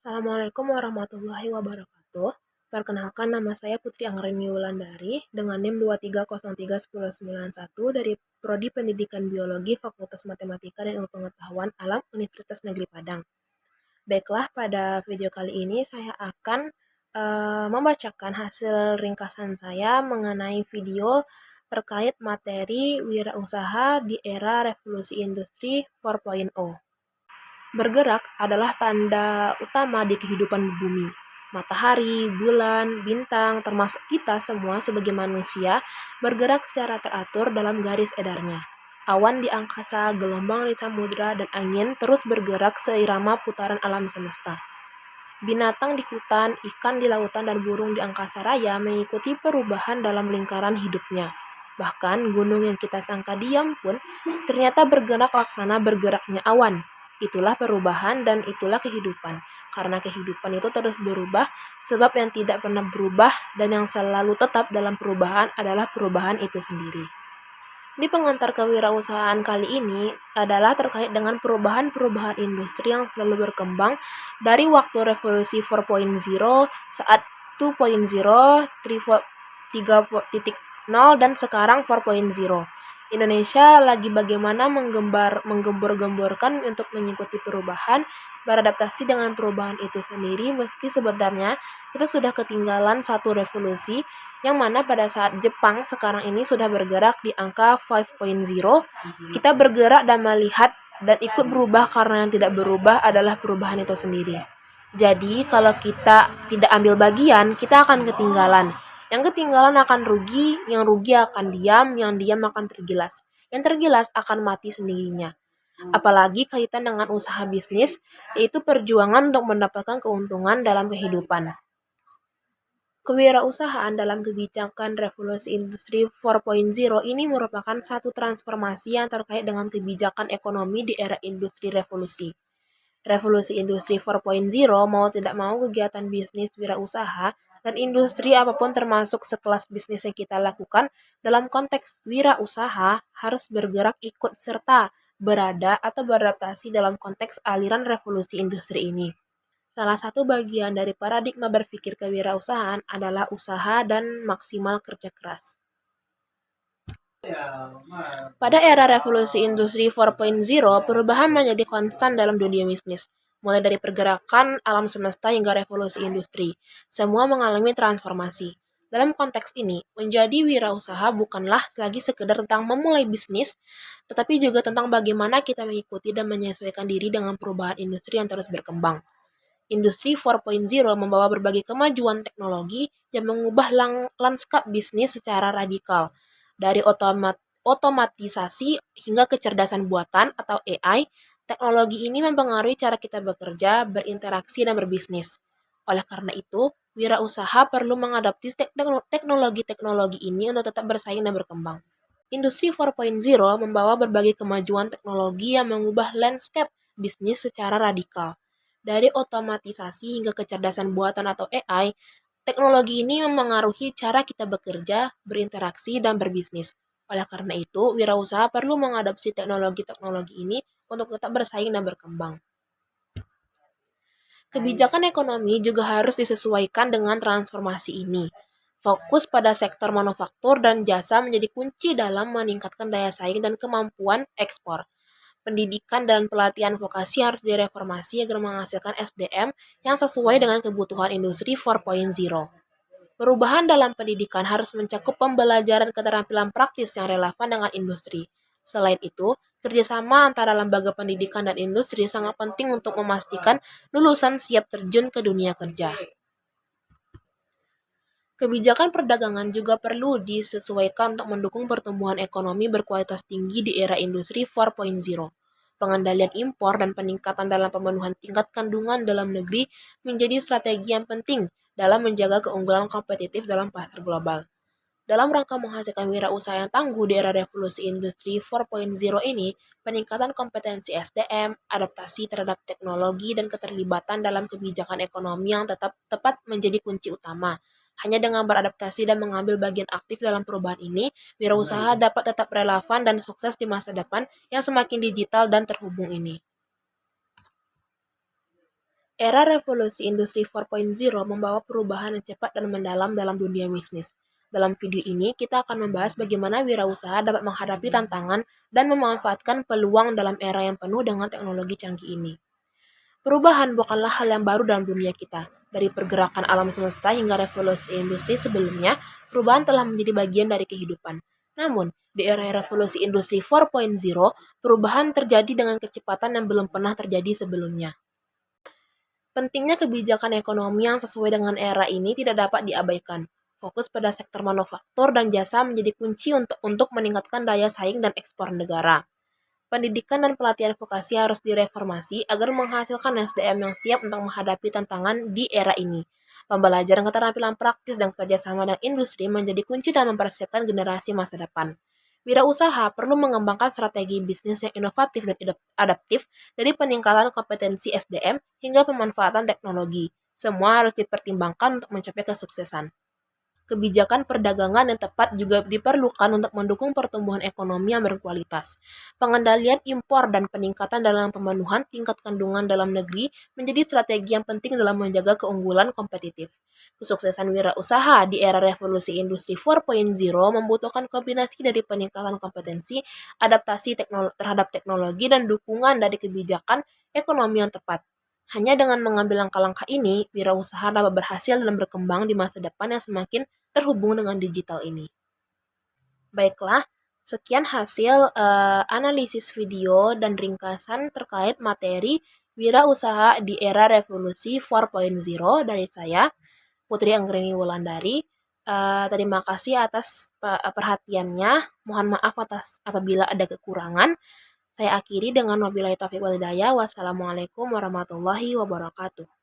Assalamualaikum warahmatullahi wabarakatuh. Perkenalkan, nama saya Putri Anggreni Wulandari dengan NIM 2303191 dari Prodi Pendidikan Biologi Fakultas Matematika dan Ilmu Pengetahuan Alam Universitas Negeri Padang. Baiklah, pada video kali ini saya akan membacakan hasil ringkasan saya mengenai video terkait materi wirausaha di era revolusi industri 4.0. Bergerak adalah tanda utama di kehidupan bumi. Matahari, bulan, bintang, termasuk kita semua sebagai manusia, bergerak secara teratur dalam garis edarnya. Awan di angkasa, gelombang di samudra, dan angin terus bergerak seirama putaran alam semesta. Binatang di hutan, ikan di lautan, dan burung di angkasa raya mengikuti perubahan dalam lingkaran hidupnya. Bahkan gunung yang kita sangka diam pun ternyata bergerak laksana bergeraknya awan. Itulah perubahan dan itulah kehidupan. Karena kehidupan itu terus berubah, sebab yang tidak pernah berubah dan yang selalu tetap dalam perubahan adalah perubahan itu sendiri. Di pengantar kewirausahaan kali ini adalah terkait dengan perubahan-perubahan industri yang selalu berkembang dari waktu revolusi 4.0 saat 2.0, 3.0 dan sekarang 4.0. Indonesia lagi bagaimana menggembor-gemborkan untuk mengikuti perubahan, beradaptasi dengan perubahan itu sendiri, meski sebenarnya kita sudah ketinggalan satu revolusi, yang mana pada saat Jepang sekarang ini sudah bergerak di angka 5.0, kita bergerak dan melihat dan ikut berubah karena yang tidak berubah adalah perubahan itu sendiri. Jadi kalau kita tidak ambil bagian, kita akan ketinggalan. Yang ketinggalan akan rugi, yang rugi akan diam, yang diam akan tergilas. Yang tergilas akan mati sendirinya. Apalagi kaitan dengan usaha bisnis, yaitu perjuangan untuk mendapatkan keuntungan dalam kehidupan. Kewirausahaan dalam kebijakan revolusi industri 4.0 ini merupakan satu transformasi yang terkait dengan kebijakan ekonomi di era industri revolusi. Revolusi industri 4.0 mau tidak mau kegiatan bisnis wirausaha dan industri apapun termasuk sekelas bisnis yang kita lakukan dalam konteks wirausaha harus bergerak ikut serta berada atau beradaptasi dalam konteks aliran revolusi industri ini. Salah satu bagian dari paradigma berpikir kewirausahaan adalah usaha dan maksimal kerja keras. Pada era revolusi industri 4.0, perubahan menjadi konstan dalam dunia bisnis. Mulai dari pergerakan alam semesta hingga revolusi industri, semua mengalami transformasi. Dalam konteks ini, menjadi wirausaha bukanlah lagi sekedar tentang memulai bisnis, tetapi juga tentang bagaimana kita mengikuti dan menyesuaikan diri dengan perubahan industri yang terus berkembang. Industri 4.0 membawa berbagai kemajuan teknologi yang mengubah lanskap bisnis secara radikal. Dari otomatisasi hingga kecerdasan buatan atau AI, teknologi ini mempengaruhi cara kita bekerja, berinteraksi, dan berbisnis. Oleh karena itu, wirausaha perlu mengadopsi teknologi-teknologi ini untuk tetap bersaing dan berkembang. Industri 4.0 membawa berbagai kemajuan teknologi yang mengubah landscape bisnis secara radikal. Dari otomatisasi hingga kecerdasan buatan atau AI, teknologi ini mempengaruhi cara kita bekerja, berinteraksi, dan berbisnis. Oleh karena itu, wirausaha perlu mengadopsi teknologi-teknologi ini untuk tetap bersaing dan berkembang. Kebijakan ekonomi juga harus disesuaikan dengan transformasi ini. Fokus pada sektor manufaktur dan jasa menjadi kunci dalam meningkatkan daya saing dan kemampuan ekspor. Pendidikan dan pelatihan vokasi harus direformasi agar menghasilkan SDM yang sesuai dengan kebutuhan industri 4.0. Perubahan dalam pendidikan harus mencakup pembelajaran keterampilan praktis yang relevan dengan industri. Selain itu, kerjasama antara lembaga pendidikan dan industri sangat penting untuk memastikan lulusan siap terjun ke dunia kerja. Kebijakan perdagangan juga perlu disesuaikan untuk mendukung pertumbuhan ekonomi berkualitas tinggi di era industri 4.0. Pengendalian impor dan peningkatan dalam pemenuhan tingkat kandungan dalam negeri menjadi strategi yang penting dalam menjaga keunggulan kompetitif dalam pasar global. Dalam rangka menghasilkan wirausaha yang tangguh di era revolusi industri 4.0 ini, peningkatan kompetensi SDM, adaptasi terhadap teknologi, dan keterlibatan dalam kebijakan ekonomi yang tepat menjadi kunci utama. Hanya dengan beradaptasi dan mengambil bagian aktif dalam perubahan ini, wirausaha dapat tetap relevan dan sukses di masa depan yang semakin digital dan terhubung ini. Era revolusi industri 4.0 membawa perubahan yang cepat dan mendalam dalam dunia bisnis. Dalam video ini, kita akan membahas bagaimana wirausaha dapat menghadapi tantangan dan memanfaatkan peluang dalam era yang penuh dengan teknologi canggih ini. Perubahan bukanlah hal yang baru dalam dunia kita. Dari pergerakan alam semesta hingga revolusi industri sebelumnya, perubahan telah menjadi bagian dari kehidupan. Namun, di era revolusi industri 4.0, perubahan terjadi dengan kecepatan yang belum pernah terjadi sebelumnya. Pentingnya kebijakan ekonomi yang sesuai dengan era ini tidak dapat diabaikan. Fokus pada sektor manufaktur dan jasa menjadi kunci untuk meningkatkan daya saing dan ekspor negara. Pendidikan dan pelatihan vokasi harus direformasi agar menghasilkan SDM yang siap untuk menghadapi tantangan di era ini. Pembelajaran keterampilan praktis dan kerjasama dengan industri menjadi kunci dalam mempersiapkan generasi masa depan. Wirausaha perlu mengembangkan strategi bisnis yang inovatif dan adaptif dari peningkatan kompetensi SDM hingga pemanfaatan teknologi. Semua harus dipertimbangkan untuk mencapai kesuksesan. Kebijakan perdagangan yang tepat juga diperlukan untuk mendukung pertumbuhan ekonomi yang berkualitas. Pengendalian impor dan peningkatan dalam pemenuhan tingkat kandungan dalam negeri menjadi strategi yang penting dalam menjaga keunggulan kompetitif. Kesuksesan wirausaha di era revolusi industri 4.0 membutuhkan kombinasi dari peningkatan kompetensi, adaptasi terhadap teknologi, dan dukungan dari kebijakan ekonomi yang tepat. Hanya dengan mengambil langkah-langkah ini, wirausaha dapat berhasil dan berkembang di masa depan yang semakin terhubung dengan digital ini. Baiklah, sekian hasil analisis video dan ringkasan terkait materi wirausaha di era revolusi 4.0 dari saya, Putri Anggrini Wulandari. Terima kasih atas perhatiannya. Mohon maaf atas apabila ada kekurangan. Saya akhiri dengan wabillahi taufiq wal hidayah. Wassalamualaikum warahmatullahi wabarakatuh.